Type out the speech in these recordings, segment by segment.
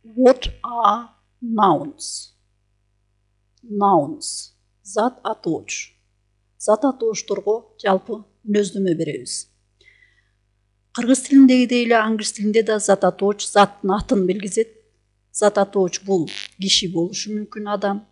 What are nouns? Nouns. Zat атооч. Зат атоочторго жалпы мүнөздөмө беребиз. Кыргыз тилиндегидей эле англис тилинде да зат атооч заттын атын белгизет. Зат атооч бул киши болушу мүмкүн, адам,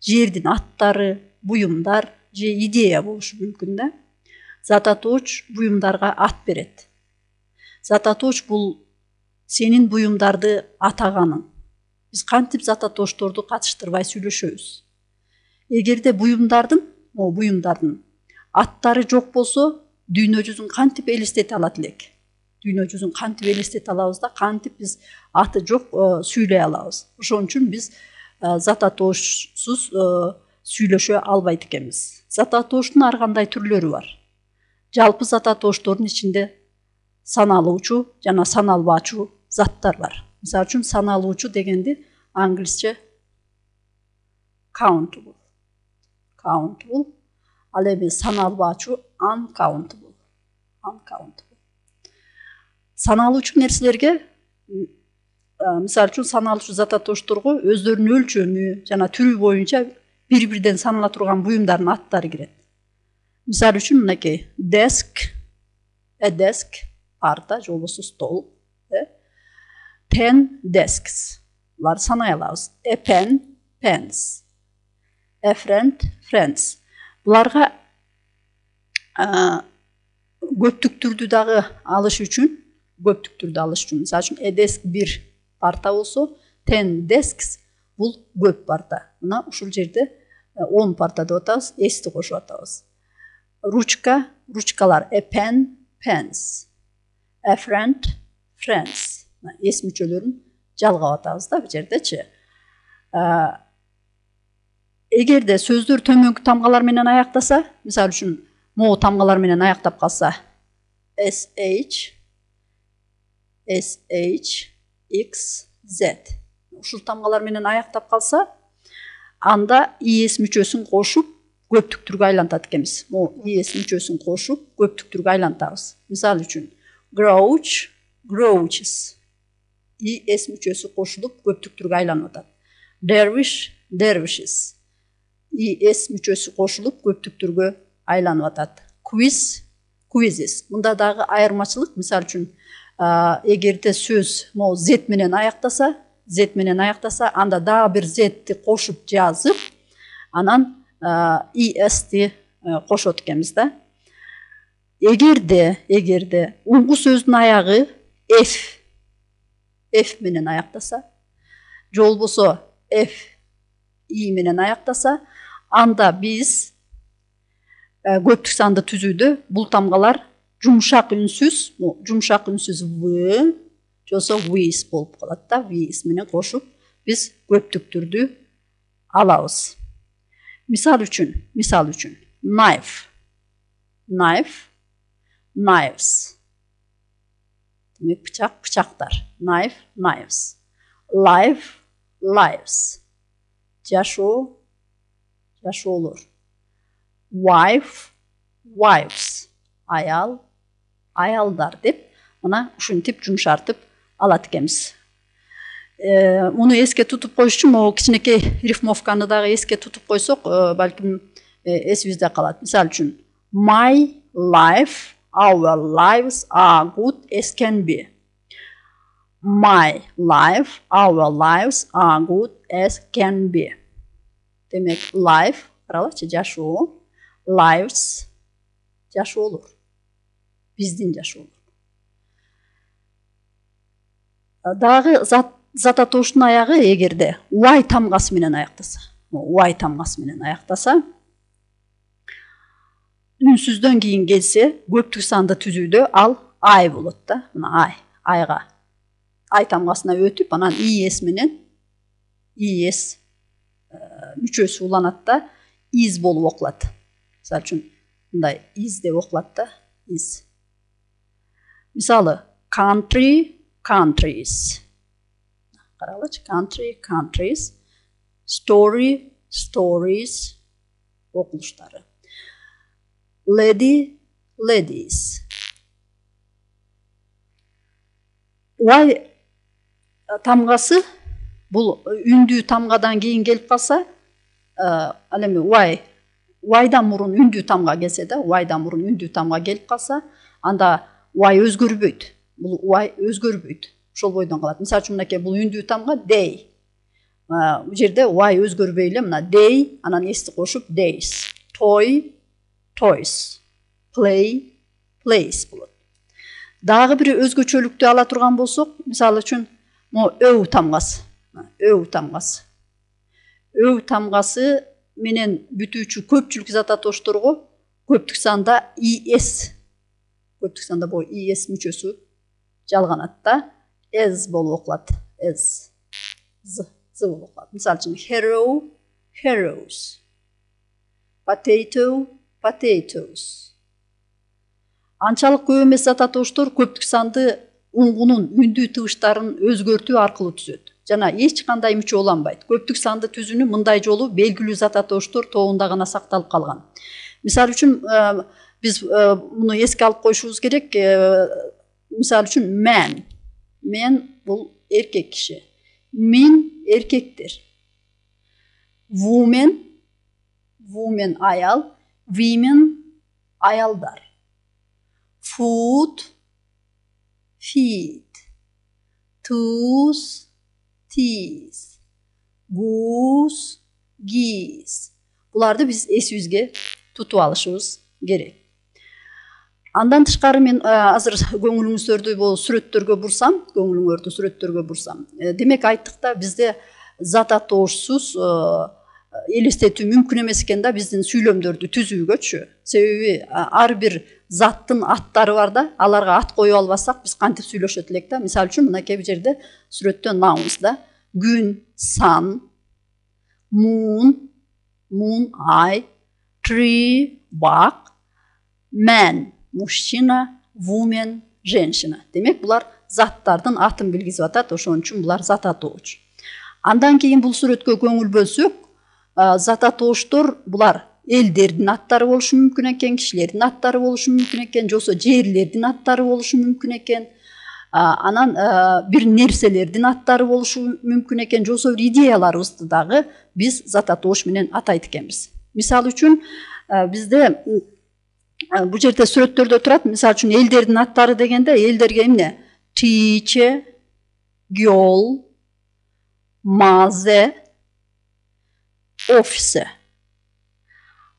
жердин аттары, буюмдар же идея болушу мүмкүн да. Зат атооч буюмдарга ат берет. Зат атооч бул сенин буюмдарды атаганың. Биз кантип зат атоочторду катыштырбай сүйлөшөбүз. Эгерде буюмдардын аттары жок болсо, дүйнө жүзүн кантип элестете алат элек? Дүйнө жүзүн кантип элестете алабыз да, кантип биз аты жок сүйлөй алабыз. Ошон үчүн биз зат атоочсуз сүйлөшө албайт экенбиз. Зат атоочтун ар кандай түрлөрү бар. Жалпы зат атоочтордун ичинде саналуучу жана саналбаачу заттар бар. Мисалы үчүн саналуучу дегенди англисче countable. Ал эми саналбаачу uncountable. Саналуучу нерселерге, мисалы үчүн саналуучу зат атоочторго өздөрүнүн өлчөмү жана түрү боюнча бири-бирден санала турган буюмдардын аттары кирет. Мисалы үчүн мынакей desk, a desk, парта же болбосо стол. Ten desks. Булар санай алабыз. A pen, pens. A friend, friends. Буларга көптүктүрдү дагы алыш үчүн, мисалы үчүн a desk бир парта болсо, 10 desks бул көп парта. Мына ушул жерде 10 парта деп атабыз, эсти кошуп атабыз. Ручкалар a pen, pens. A friend, friends. Эс мүчөлөрүн жалгап атабыз да бул жердечи. Эгерде сөздөр төмөнкү тамгалар менен аяктаса, мисалы үчүн могу тамгалар менен аяктап калса, sh, x, z. Ушул тамгалар менен аяктап калса, анда es мүчөсүн кошуп көптүктүргө айлантат экенбиз. Могу es мүчөсүн кошуп көптүктүргө айлантабыз. Мисалы үчүн grouch, grouches. Es мүчөсү кошулуп көптүктүргө айланып атат. Dervish, dervishes. Es мүчөсү кошулуп көптүктүргө айланып атат. Quiz, quizzes. Мында дагы айырмачылык, мисалы үчүн эгерде сөз могу z менен аяктаса, анда дагы бир z'ти кошуп жазып, анан esти кошот экенбиз да. Эгерде уңгу сөздүн аягы f менен аяктаса, же болбосо i менен аяктаса, анда биз көптүк санды түзүүдө бул тамгалар жумшак үнсүз v, же болбосо v's болуп калат да. V's менен кошуп биз көптүктүрдү алабыз. Мисал үчүн knife, knives. Демек бычак, бычактар. Knife, knives. Life, lives. Жашоо, жашоолор. Wife, wives. Аял, аялдар деп, мына ушинтип жумшартып алат экенбиз. Муну эске тутуп коюш үчүн могу кичинекей рифмовканы дагы эске тутуп койсок, балким эсибизде калат. Мисалы үчүн my life, our lives are good as can be. My life, our lives are good as can be. Демек, life, каралачы, жашоо, lives, жашоолор. Биздин жашоолор. Дагы зат атооштун аягы эгерде y тамгасы менен аяктаса, үнсүздөн кийин келсе, көптүк санды түзүүдө ал I болот да. Мына айга. I тамгасына өтүп, анан es менен es мүчөсү уланат да, is болуп окулат. Мисалы үчүн мындай is деп окулат да, is. Мисалы country, countries. Каралачы, country, countries. Story, stories. Окулуштары. Lady, ladies. Y тамгасы Бул үндүү тамгадан кийин келип калса, ал эми Y'дан мурун үндүү тамга келсе да, Y'дан мурун үндүү тамга келип калса, анда Y өзгөрбөйт. Бул Y өзгөрбөйт. Ошол бойдон калат. Мисалы үчүн мынакей бул үндүү тамга day. Бул жерде Y өзгөрбөй эле мына day, анан эсти кошуп days. Toy, toys. Play, plays болот. Дагы бир өзгөчөлүктү ала турган болсок, мисалы үчүн могу өв тамгасы. Өв тамгасы. Өв тамгасы менен бүтүүчү көпчүлүк зат атоошторго көптүк санда es. Көптүк санда бул es мүчөсү жалганат да. As болуп окулат. As. Z болуп окулат. Мисалы үчүн hero, heroes. Potato, potatoes. Анчалык көп эмес зат атооштор көптүк санды уңгунун үндүү тыбыштарын өзгөртүү аркылуу түзөт. Жана эч кандай мүчө уланбайт. Көптүк санды түзүүнү мындай жолу белгилүү зат атооштор тобунда гана сакталып калган. Мисалы үчүн биз муну эске алып коюшубуз керек. Мисалы үчүн man. Man бул эркек киши. Men эркектер. Woman аял. Women аялдар. Food, feed. Toes, teeth. Goose, geese. Буларды биз эсибизге тутуп алышыбыз керек. Андан тышкары мен азыр көңүлүңүздөрдү бул сүрөттөргө бурсам, демек айттык да бизде зат атоошсуз элестетүү мүмкүн эмес экен да биздин сүйлөмдөрдү түзүүгөчү. Себеби ар бир заттын аттары бар да, аларга ат коюп албасак биз кантип сүйлөшөт элек да. Мисалы үчүн мынакей бир жерде сүрөттө nouns да. Күн, sun, moon, ай, tree, бак, man, мужчина, woman, женщина. Демек булар заттардын атын билгизип атат, ошон үчүн булар зат атоочу. Андан кийин бул сүрөткө көңүл бөлсөк, зат атооштор булар элдердин аттары болушу мүмкүн экен, кишилердин аттары болушу мүмкүн экен, жосо жерлердин аттары болушу мүмкүн экен. Анан бир нерселердин аттары болушу мүмкүн экен, жосо бир идеяларыбызды дагы биз зат атоош менен атайт экенбиз. Мисалы үчүн бизде бул жерде сүрөттөрдө турат. Мисалы үчүн элдердин аттары дегенде элдерге эмне? Teacher, girl, mother, officer.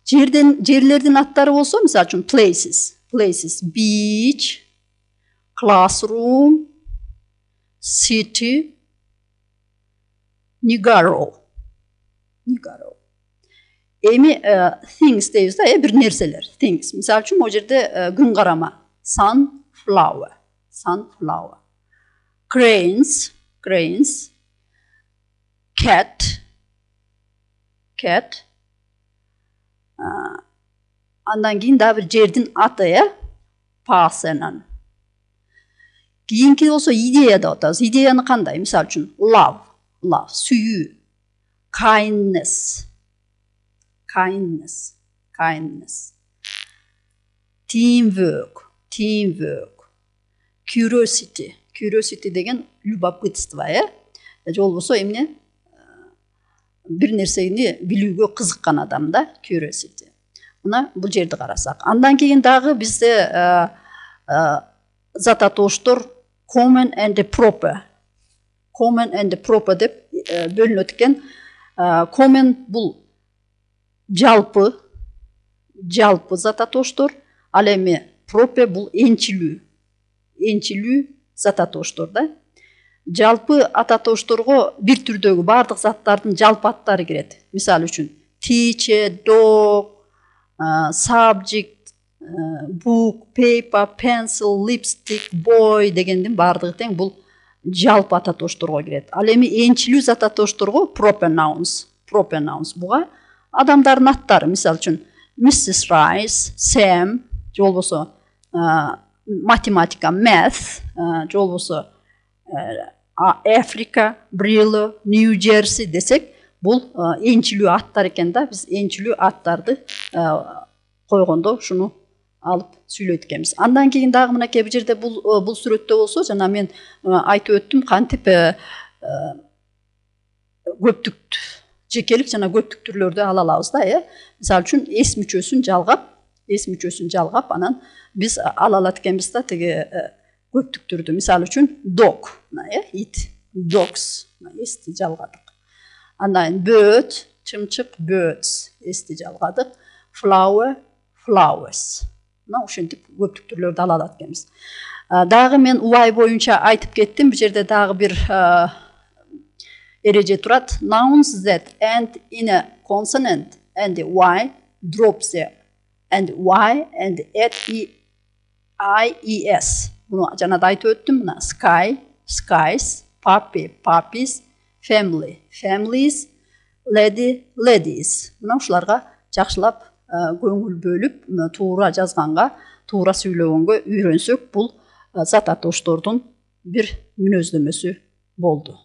Жерлердин аттары болсо, мисалы үчүн places, beach, classroom, city, Niagara. Эми things дейбиз да, бир нерселер. Things. Мисалы үчүн могу жерде күн карама. Sunflower. Cranes. Cat. Андан кийин дагы бир жердин аты, Parthenon. Кийинки болсо идея деп атабыз. Идеяны кандай? Мисалы үчүн love, сүйүү. Kindness. Teamwork. Curiosity деген любопытство, же болбосо эмне? Бир нерсени билүүгө кызыккан адам да, curiosity. Мына бул жерди карасак. Андан кийин дагы бизде зат атооштор common and proper деп бөлүнөт экен. Common бул жалпы зат атооштор, ал эми proper бул энчилүү зат атооштор да. Жалпы ат атоошторго бир түрдөгү бардык заттардын жалпы аттары кирет. Мисалы үчүн teacher, dog, subject, book, paper, pencil, lipstick, boy дегендин бардыгы тең бул жалпы ат атоошторго кирет. Ал эми энчилүү зат атоошторго proper nouns. Буга адамдардын аттары, мисалы үчүн Mrs. Rice, Sam, же болбосо математика, math, же болбосо Africa, Brillo, New Jersey десек, бул энчилүү аттар экен да. Биз энчилүү аттарды койгондо шуну алып сүйлөйт экенбиз. Андан кийин дагы мынакей бир жерде бул сүрөттө болсо, жана мен айтып өттүм кантип көптүк жекелик жана көптүк түрлөрдү ала алабыз да. Мисалы үчүн эс мүчөсүн жалгап, анан биз ала алат экенбиз да тиги көптүк түрдү. Мисалы үчүн dog, ит, dogs, эсти жалгадык. Андан bird, чымчык, birds, эсти жалгадык. Flower, flowers. Мына ушинтип көптүк түрлөрдү ала алат экенбиз. Дагы мен Y боюнча айтып кеттим. Бул жерде дагы бир эреже турат. Nouns that end in a consonant and Y drop the and Y and add IES. Bunu жана да айтып өттүм. Мына sky, skies, puppy, puppies, family, families, lady, ladies. Мына ушуларга жакшылап көңүл бөлүп, туура жазганга, туура сүйлөгөнгө үйрөнсөк, бул зат атооштордун бир мүнөздөмөсү болду.